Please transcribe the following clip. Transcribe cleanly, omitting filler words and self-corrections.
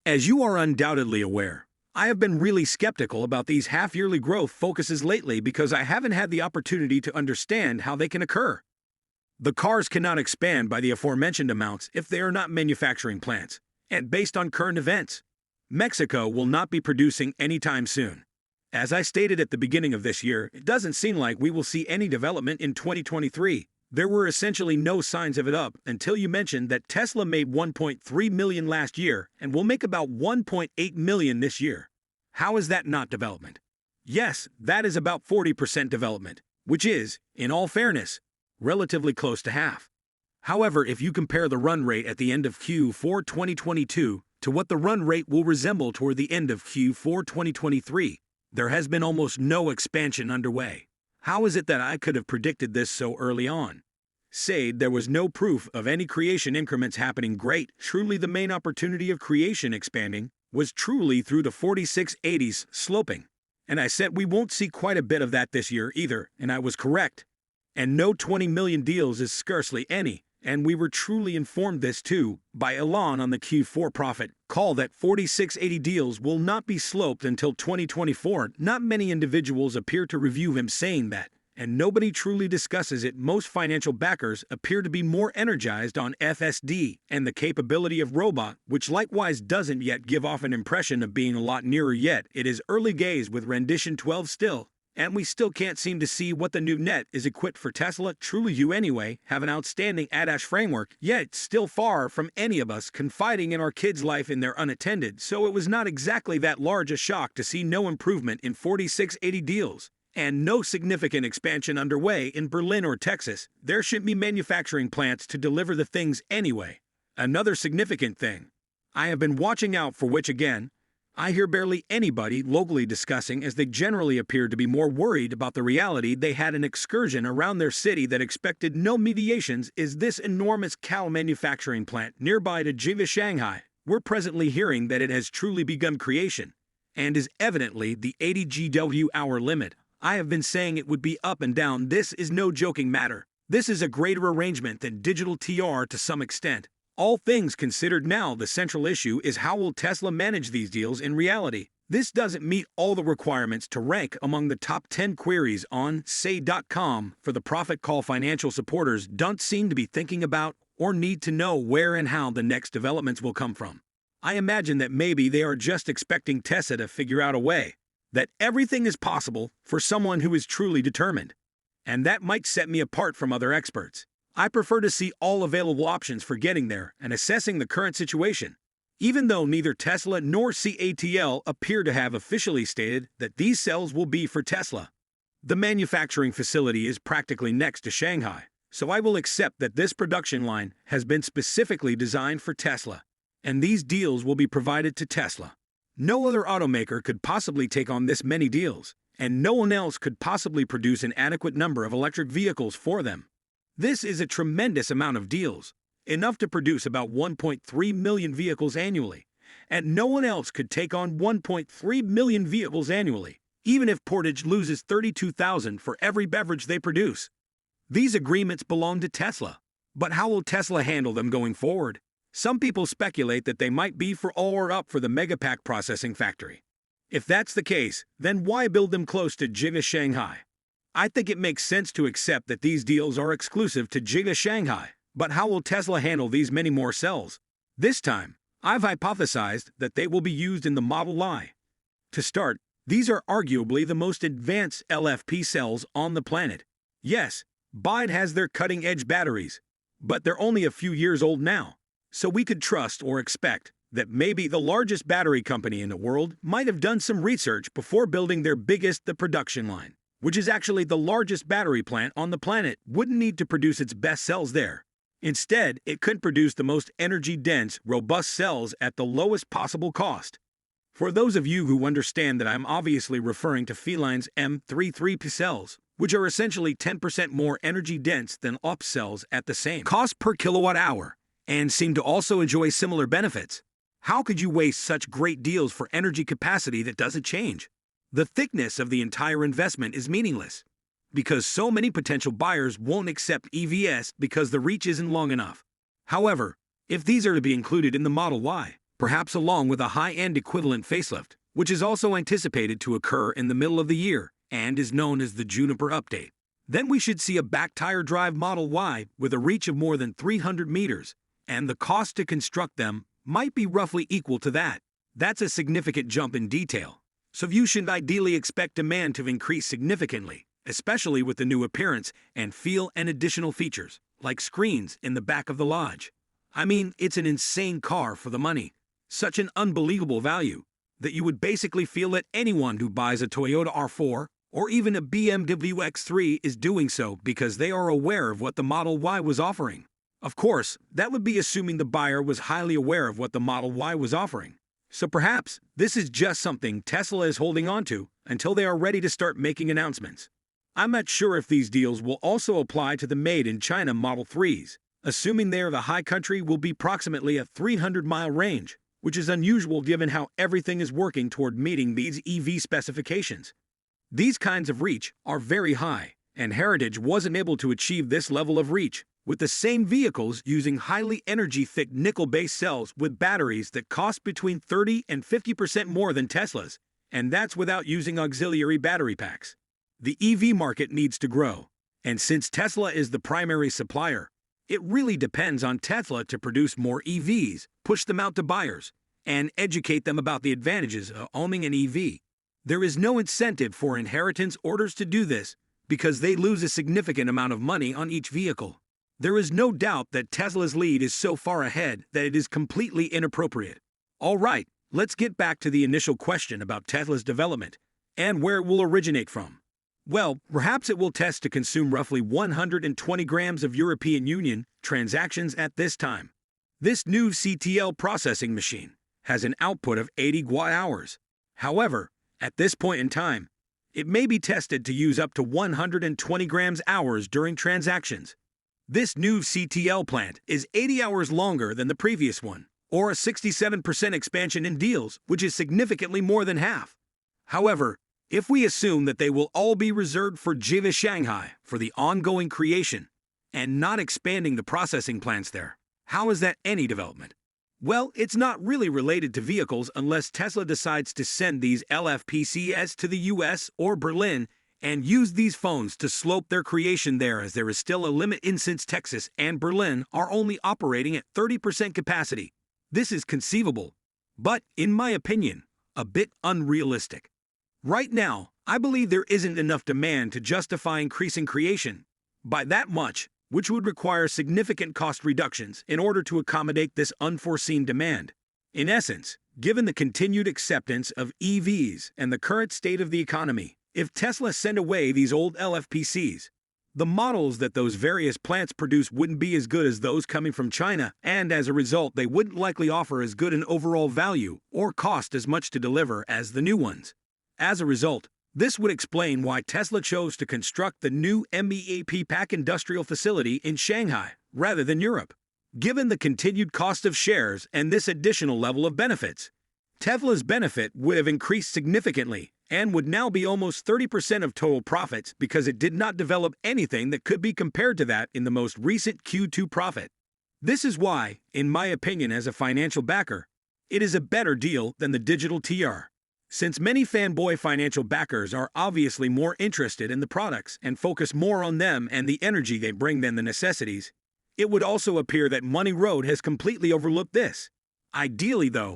As you are undoubtedly aware, I have been really skeptical about these half-yearly growth focuses lately because I haven't had the opportunity to understand how they can occur. The cars cannot expand by the aforementioned amounts if they are not manufacturing plants, and based on current events, Mexico will not be producing anytime soon. As I stated at the beginning of this year, it doesn't seem like we will see any development in 2023. There were essentially no signs of it up until you mentioned that Tesla made 1.3 million last year and will make about 1.8 million this year. How is that not development? Yes, that is about 40% development, which is, in all fairness, relatively close to half. However, if you compare the run rate at the end of Q4 2022 to what the run rate will resemble toward the end of Q4 2023, there has been almost no expansion underway. How is it that I could have predicted this so early on? Said there was no proof of any creation increments happening great. Truly the main opportunity of creation expanding was truly through the 4680s sloping. And I said we won't see quite a bit of that this year either, and I was correct. And no 20 million deals is scarcely any, and we were truly informed this too by Elon on the Q4 profit call that 4680 deals will not be sloped until 2024. Not many individuals appear to review him saying that, and nobody truly discusses it. Most financial backers appear to be more energized on FSD and the capability of robot, which likewise doesn't yet give off an impression of being a lot nearer yet. It is early days with rendition 12 still. And we still can't seem to see what the new net is equipped for. Tesla, truly you anyway, have an outstanding ADAS framework, yet still far from any of us confiding in our kids' life in their unattended, so it was not exactly that large a shock to see no improvement in 4680 deals, and no significant expansion underway in Berlin or Texas. There should be manufacturing plants to deliver the things anyway. Another significant thing I have been watching out for, which again, I hear barely anybody locally discussing, as they generally appear to be more worried about the reality they had an excursion around their city that expected no mediations, is this enormous cow manufacturing plant nearby to Jiva, Shanghai. We're presently hearing that it has truly begun creation, and is evidently the 80 GW-hour limit. I have been saying it would be up and down. This is no joking matter. This is a greater arrangement than digital TR to some extent. All things considered now, the central issue is how will Tesla manage these deals in reality. This doesn't meet all the requirements to rank among the top 10 queries on say.com for the profit call. Financial supporters don't seem to be thinking about or need to know where and how the next developments will come from. I imagine that maybe they are just expecting Tesla to figure out a way that everything is possible for someone who is truly determined. And that might set me apart from other experts. I prefer to see all available options for getting there and assessing the current situation. Even though neither Tesla nor CATL appear to have officially stated that these cells will be for Tesla. The manufacturing facility is practically next to Shanghai, so I will accept that this production line has been specifically designed for Tesla, and these deals will be provided to Tesla. No other automaker could possibly take on this many deals, and no one else could possibly produce an adequate number of electric vehicles for them. This is a tremendous amount of deals, enough to produce about 1.3 million vehicles annually, and no one else could take on 1.3 million vehicles annually, even if Portage loses 32,000 for every beverage they produce. These agreements belong to Tesla, but how will Tesla handle them going forward? Some people speculate that they might be for all or up for the Megapack processing factory. If that's the case, then why build them close to Jiga, Shanghai? I think it makes sense to accept that these deals are exclusive to Jiga, Shanghai, but how will Tesla handle these many more cells? This time, I've hypothesized that they will be used in the Model Y. To start, these are arguably the most advanced LFP cells on the planet. Yes, BYD has their cutting-edge batteries, but they're only a few years old now, so we could trust or expect that maybe the largest battery company in the world might have done some research before building their biggest, the production line, which is actually the largest battery plant on the planet, wouldn't need to produce its best cells there. Instead, it could produce the most energy-dense, robust cells at the lowest possible cost. For those of you who understand that I'm obviously referring to Feline's M33P cells, which are essentially 10% more energy-dense than OP cells at the same cost per kilowatt-hour, and seem to also enjoy similar benefits. How could you waste such great deals for energy capacity that doesn't change? The thickness of the entire investment is meaningless, because so many potential buyers won't accept EVs because the reach isn't long enough. However, if these are to be included in the Model Y, perhaps along with a high-end equivalent facelift, which is also anticipated to occur in the middle of the year and is known as the Juniper update. Then we should see a back-tire drive Model Y with a reach of more than 300 meters, and the cost to construct them might be roughly equal to that. That's a significant jump in detail. So you should ideally expect demand to increase significantly, especially with the new appearance and feel and additional features, like screens in the back of the Lodge. I mean, it's an insane car for the money. Such an unbelievable value that you would basically feel that anyone who buys a Toyota RAV4 or even a BMW X3 is doing so because they are aware of what the Model Y was offering. Of course, that would be assuming the buyer was highly aware of what the Model Y was offering. So perhaps this is just something Tesla is holding on to until they are ready to start making announcements. I'm not sure if these deals will also apply to the made-in-China Model 3s, assuming they are the high country will be approximately a 300-mile range, which is unusual given how everything is working toward meeting these EV specifications. These kinds of reach are very high, and Heritage wasn't able to achieve this level of reach with the same vehicles using highly energy-thick nickel-based cells with batteries that cost between 30 and 50% more than Tesla's, and that's without using auxiliary battery packs. The EV market needs to grow, and since Tesla is the primary supplier, it really depends on Tesla to produce more EVs, push them out to buyers, and educate them about the advantages of owning an EV. There is no incentive for inheritance orders to do this because they lose a significant amount of money on each vehicle. There is no doubt that Tesla's lead is so far ahead that it is completely inappropriate. All right, let's get back to the initial question about Tesla's development and where it will originate from. Well, perhaps it will test to consume roughly 120 grams of European Union transactions at this time. This new CTL processing machine has an output of 80 watt-hours. However, at this point in time, it may be tested to use up to 120 grams hours during transactions. This new CTL plant is 80 hours longer than the previous one, or a 67% expansion in deals, which is significantly more than half. However, if we assume that they will all be reserved for JV Shanghai for the ongoing creation and not expanding the processing plants there, how is that any development? Well, it's not really related to vehicles unless Tesla decides to send these LFPCs to the US or Berlin and use these phones to slope their creation there, as there is still a limit in since Texas and Berlin are only operating at 30% capacity. This is conceivable, but, in my opinion, a bit unrealistic. Right now, I believe there isn't enough demand to justify increasing creation by that much, which would require significant cost reductions in order to accommodate this unforeseen demand. In essence, given the continued acceptance of EVs and the current state of the economy, if Tesla sent away these old LFPCs, the models that those various plants produce wouldn't be as good as those coming from China, and as a result, they wouldn't likely offer as good an overall value or cost as much to deliver as the new ones. As a result, this would explain why Tesla chose to construct the new MEAP pack industrial facility in Shanghai rather than Europe. Given the continued cost of shares and this additional level of benefits, Tesla's benefit would have increased significantly and would now be almost 30% of total profits because it did not develop anything that could be compared to that in the most recent Q2 profit. This is why, in my opinion as a financial backer, it is a better deal than the digital TR. Since many fanboy financial backers are obviously more interested in the products and focus more on them and the energy they bring than the necessities, it would also appear that Money Road has completely overlooked this. Ideally, though,